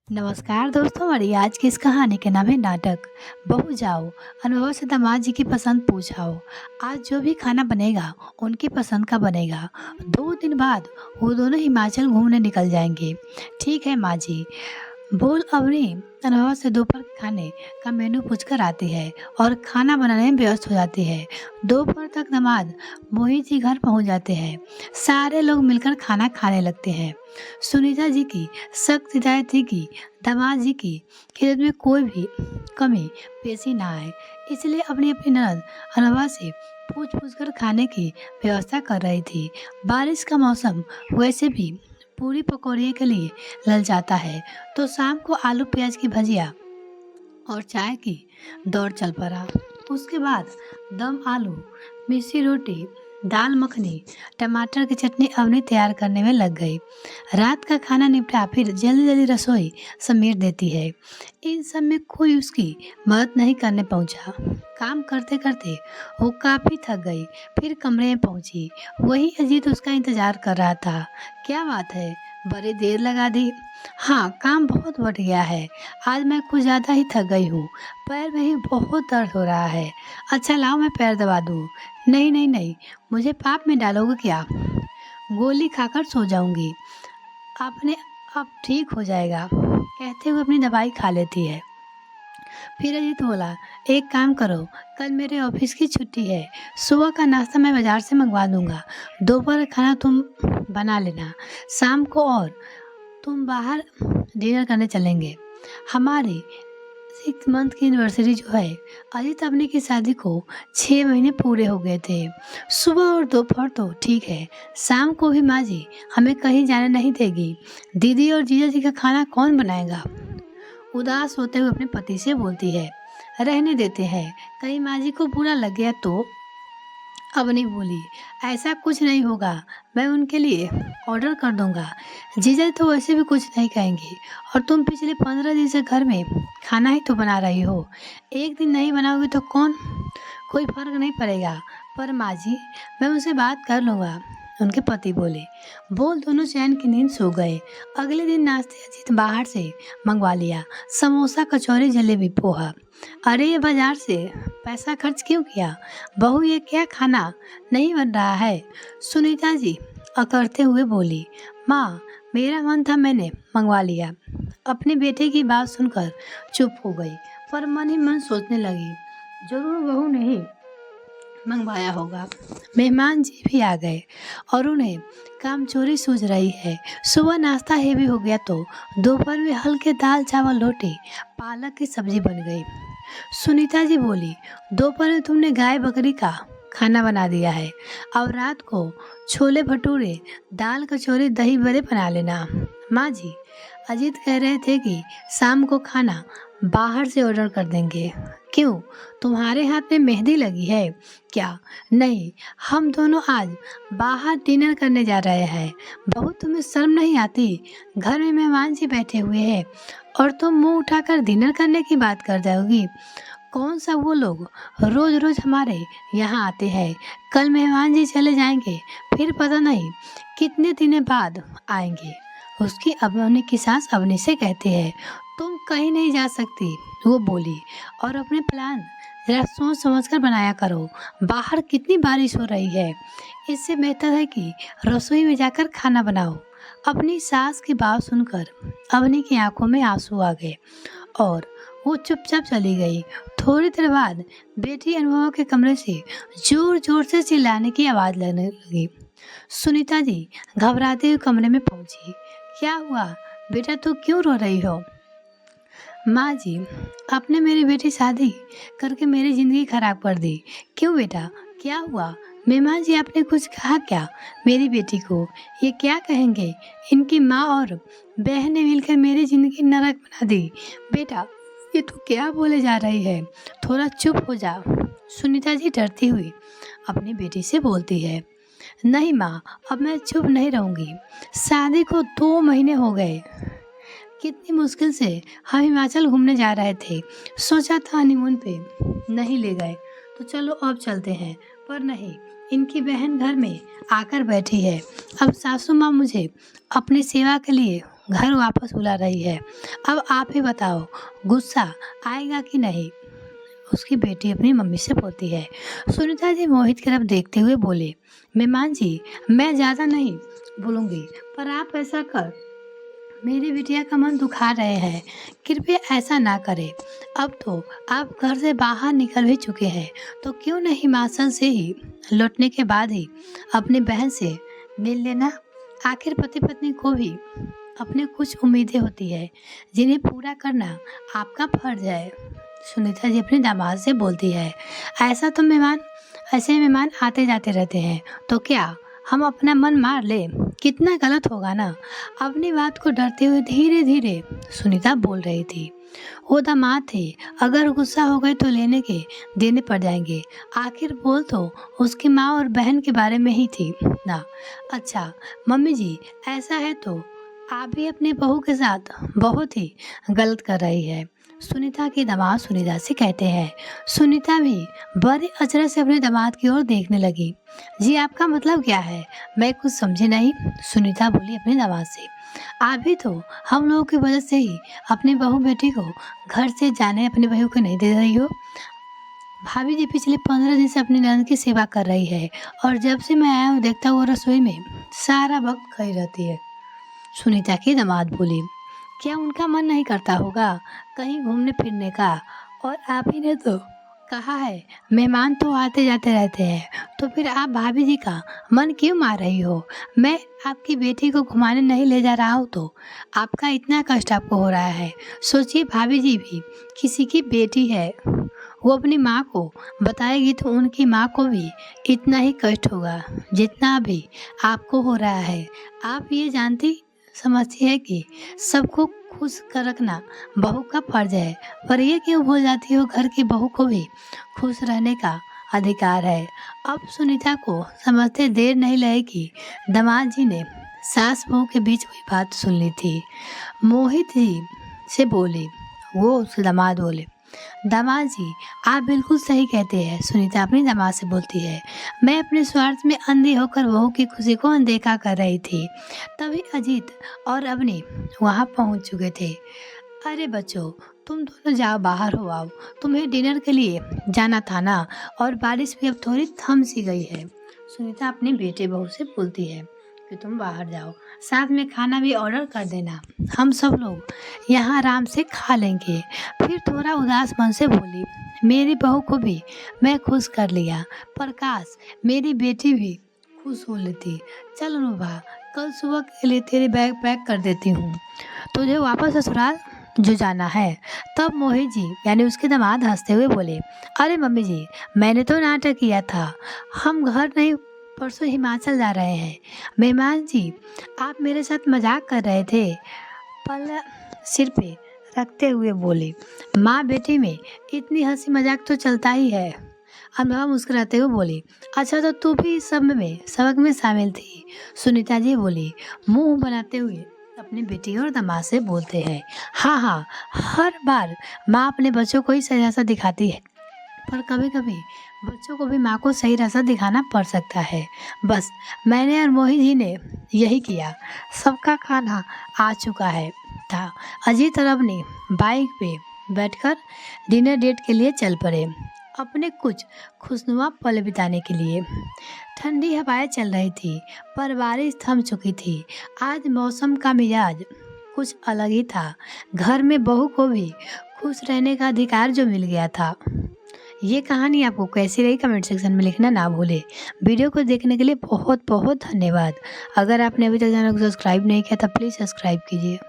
नमस्कार दोस्तों, हमारी आज की इस कहानी के नाम है नाटक। बहू जाओ, अनुभव से दामाद जी की पसंद पूछाओ। आज जो भी खाना बनेगा उनकी पसंद का बनेगा। 2 दिन बाद वो दोनों हिमाचल घूमने निकल जाएंगे। ठीक है माँ जी। बोल अवनी अनुभव से दोपहर के खाने का मेनू पूछकर आती है और खाना बनाने में व्यस्त हो जाती है। दोपहर तक दामाद मोहित जी घर पहुंच जाते हैं। सारे लोग मिलकर खाना खाने लगते हैं। सुनीता जी की सख्त हिदायत थी कि दामाद जी की खिदमत में कोई भी कमी पेशी ना आए, इसलिए अपनी अपनी ननद अनुभव से पूछ पूछ कर खाने की व्यवस्था कर रही थी। बारिश का मौसम वैसे भी पूरी पकौड़े के लिए ललचाता है, तो शाम को आलू प्याज की भजिया और चाय की दौड़ चल पड़ा। उसके बाद दम आलू, मिसी रोटी, दाल मखनी, टमाटर की चटनी अवनी तैयार करने में लग गई। रात का खाना निपटा फिर जल्दी जल्दी रसोई समेट देती है। इन सब में कोई उसकी मदद नहीं करने पहुंचा। काम करते करते वो काफी थक गई। फिर कमरे में पहुंची। वही अजीत उसका इंतजार कर रहा था। क्या बात है, बड़ी देर लगा दी? हाँ, काम बहुत बढ़ गया है। आज मैं कुछ ज़्यादा ही थक गई हूँ। पैर में ही बहुत दर्द हो रहा है। अच्छा लाओ मैं पैर दबा दूँ। नहीं नहीं नहीं, मुझे पाप में डालोगे क्या? गोली खाकर सो जाऊंगी। आपने अब ठीक हो जाएगा, कहते हुए अपनी दवाई खा लेती है। फिर अजीत बोला, एक काम करो, कल मेरे ऑफिस की छुट्टी है। सुबह का नाश्ता मैं बाजार से मंगवा दूंगा। दोपहर का खाना तुम बना लेना। शाम को और तुम बाहर डिनर करने चलेंगे। हमारी 6 मंथ की एनिवर्सरी जो है, अजीत अपने की शादी को 6 महीने पूरे हो गए थे। सुबह और दोपहर तो ठीक है, शाम को भी माँ जी हमें कहीं जाने नहीं देगी। दीदी और जीजा जी का खाना कौन बनाएगा? उदास होते हुए अपने पति से बोलती है। रहने देते हैं, कहीं माँ जी को बुरा लग गया तो? अवनी बोली, ऐसा कुछ नहीं होगा, मैं उनके लिए ऑर्डर कर दूंगा। जीजा तो वैसे भी कुछ नहीं कहेंगे, और तुम पिछले 15 दिन से घर में खाना ही तो बना रही हो। एक दिन नहीं बनाओगी तो कोई फर्क नहीं पड़ेगा। पर माँ जी, मैं उनसे बात कर लूँगा, उनके पति बोले। बोल दोनों चैन की नींद सो गए। अगले दिन नाश्ते अजीत बाहर से मंगवा लिया, समोसा, कचौरी, जलेबी, पोहा। अरे ये बाजार से पैसा खर्च क्यों किया? बहू ये क्या खाना नहीं बन रहा है? सुनीता जी अकड़ते हुए बोली, माँ मेरा मन था, मैंने मंगवा लिया। अपने बेटे की बात सुनकर चुप हो गई, पर मन ही मन सोचने लगी, जरूर बहू ने ही मंगवाया होगा। मेहमान जी भी आ गए और उन्हें काम चोरी सूझ रही है। सुबह नाश्ता हेवी हो गया तो दोपहर में हल्के दाल चावल रोटी पालक की सब्जी बन गई। सुनीता जी बोली, दोपहर में तुमने गाय बकरी का खाना बना दिया है। अब रात को छोले भटूरे, दाल कचौरी, दही बड़े बना लेना। माँ जी, अजीत कह रहे थे कि शाम को खाना बाहर से ऑर्डर कर देंगे। क्यों, तुम्हारे हाथ में मेहंदी लगी है क्या? नहीं, हम दोनों आज बाहर डिनर करने जा रहे हैं। बहू तुम्हें शर्म नहीं आती? घर में मेहमान जी बैठे हुए हैं और तुम मुंह उठाकर डिनर करने की बात कर जाओगी। कौन सा वो लोग रोज रोज हमारे यहाँ आते हैं? कल मेहमान जी चले जाएंगे, फिर पता नहीं कितने दिन बाद आएंगे। उसकी अवनी की सास अवनी से कहती है, तुम कहीं नहीं जा सकती, वो बोली, और अपने प्लान जरा सोच समझ कर बनाया करो। बाहर कितनी बारिश हो रही है, इससे बेहतर है कि रसोई में जाकर खाना बनाओ। अपनी सास की बात सुनकर अवनी की आंखों में आंसू आ गए और वो चुपचाप चली गई। थोड़ी देर बाद बेटी अनुभव के कमरे से जोर जोर से चिल्लाने की आवाज़ लगने लगी। सुनीता जी घबराते हुए कमरे में पहुंची। क्या हुआ बेटा, तू क्यों रो रही हो? माँ जी, आपने मेरी बेटी शादी करके मेरी ज़िंदगी खराब कर दी। क्यों बेटा, क्या हुआ? मेहमान जी आपने कुछ कहा क्या मेरी बेटी को? ये क्या कहेंगे? इनकी माँ और बहन ने मिलकर मेरी ज़िंदगी नरक बना दी। बेटा ये तू क्या बोले जा रही है? थोड़ा चुप हो जा। सुनीता जी डरती हुई अपनी बेटी से बोलती है। नहीं माँ, अब मैं चुप नहीं रहूँगी। शादी को 2 महीने हो गए। कितनी मुश्किल से हम हिमाचल घूमने जा रहे थे। सोचा था हनीमून पे नहीं ले गए तो चलो अब चलते हैं, पर नहीं, इनकी बहन घर में आकर बैठी है। अब सासू माँ मुझे अपनी सेवा के लिए घर वापस बुला रही है। अब आप ही बताओ, गुस्सा आएगा कि नहीं? उसकी बेटी अपनी मम्मी से बोलती है। सुनीता जी मोहित की तरफ देखते हुए बोले, मेहमान जी, मैं ज़्यादा नहीं बोलूँगी, पर आप ऐसा कर मेरी बिटिया का मन दुखा रहे हैं, कृपया ऐसा ना करें। अब तो आप घर से बाहर निकल भी चुके हैं, तो क्यों न हिमाचल से ही लौटने के बाद ही अपनी बहन से मिल लेना। आखिर पति पत्नी को भी अपने कुछ उम्मीदें होती है, जिन्हें पूरा करना आपका फर्ज है। सुनीता जी अपने दामाद से बोलती है, ऐसे मेहमान आते जाते रहते हैं, तो क्या हम अपना मन मार ले? कितना गलत होगा ना। अपनी बात को डरते हुए धीरे धीरे सुनीता बोल रही थी। वो दामाद थे, अगर गुस्सा हो गए तो लेने के देने पड़ जाएंगे। आखिर बोल तो उसकी माँ और बहन के बारे में ही थी ना। अच्छा मम्मी जी, ऐसा है तो आप भी अपने बहू के साथ बहुत ही गलत कर रही है, सुनीता के दामाद सुनीता से कहते हैं। सुनीता भी बड़े अचरज से अपने दामाद की ओर देखने लगी। जी आपका मतलब क्या है? मैं कुछ समझी नहीं, सुनीता बोली अपने दामाद से। आप भी तो हम लोगों की वजह से ही अपनी बहू बेटी को घर से जाने अपनी बहू को नहीं दे रही हो। भाभी जी पिछले 15 दिन से अपनी ननद की सेवा कर रही है, और जब से मैं आया हूँ देखता हुआ रसोई में सारा वक्त खड़ी रहती है। सुनीता की दामाद बोली, क्या उनका मन नहीं करता होगा कहीं घूमने फिरने का? और आप ही ने तो कहा है मेहमान तो आते जाते रहते हैं, तो फिर आप भाभी जी का मन क्यों मार रही हो? मैं आपकी बेटी को घुमाने नहीं ले जा रहा हूँ तो आपका इतना कष्ट आपको हो रहा है। सोचिए भाभी जी भी किसी की बेटी है, वो अपनी माँ को बताएगी तो उनकी माँ को भी इतना ही कष्ट होगा जितना अभी आपको हो रहा है। आप ये जानती समझती है कि सबको खुश कर रखना बहू का फर्ज है, पर ये क्यों भूल जाती हो घर की बहू को भी खुश रहने का अधिकार है। अब सुनीता को समझते देर नहीं लगेगी। दामाद जी ने सास बहू के बीच हुई बात सुन ली थी। मोहित जी से बोले, वो उसके दामाद बोले, दामाद जी आप बिल्कुल सही कहते हैं। सुनीता अपनी दामाद से बोलती है, मैं अपने स्वार्थ में अंधी होकर बहू की खुशी को अनदेखा कर रही थी। तभी अजीत और अवनी वहाँ पहुँच चुके थे। अरे बच्चों, तुम दोनों जाओ, बाहर हो आओ, तुम्हें डिनर के लिए जाना था ना, और बारिश भी अब थोड़ी थम सी गई है। सुनीता अपने बेटे बहू से बोलती है कि तुम बाहर जाओ, साथ में खाना भी ऑर्डर कर देना, हम सब लोग यहाँ आराम से खा लेंगे। फिर थोड़ा उदास मन से बोली, मेरी बहू को भी मैं खुश कर लिया, पर काश मेरी बेटी भी खुश हो लेती। चल रूबा, कल सुबह के लिए तेरी बैग पैक कर देती हूँ, तुझे वापस ससुराल जो जाना है। तब मोहित जी यानी उसके दामाद हंसते हुए बोले, अरे मम्मी जी, मैंने तो नाटक किया था, हम घर नहीं परसों हिमाचल जा रहे हैं। मेहमान जी आप मेरे साथ मजाक कर रहे थे, पल्ला सिर पे रखते हुए बोले। माँ बेटी में इतनी हंसी मजाक तो चलता ही है। अनुभव मुस्कुराते हुए बोली, अच्छा तो तू भी इस सबक में शामिल थी? सुनीता जी बोली, मुंह बनाते हुए अपनी बेटी और दामाद से बोलते हैं। हाँ, हर बार माँ अपने बच्चों को ही सही रास्ता दिखाती है, पर कभी कभी बच्चों को भी माँ को सही रास्ता दिखाना पड़ सकता है। बस मैंने और मोहित जी ने यही किया। सबका खाना आ चुका है था। अजीत और अवनी बाइक पे बैठकर डिनर डेट के लिए चल पड़े, अपने कुछ खुशनुमा पल बिताने के लिए। ठंडी हवाएं चल रही थी, पर बारिश थम चुकी थी। आज मौसम का मिजाज कुछ अलग ही था। घर में बहू को भी खुश रहने का अधिकार जो मिल गया था। ये कहानी आपको कैसी रही कमेंट सेक्शन में लिखना ना भूले। वीडियो को देखने के लिए बहुत बहुत धन्यवाद। अगर आपने अभी तक चैनल को सब्सक्राइब नहीं किया तो प्लीज़ सब्सक्राइब कीजिए।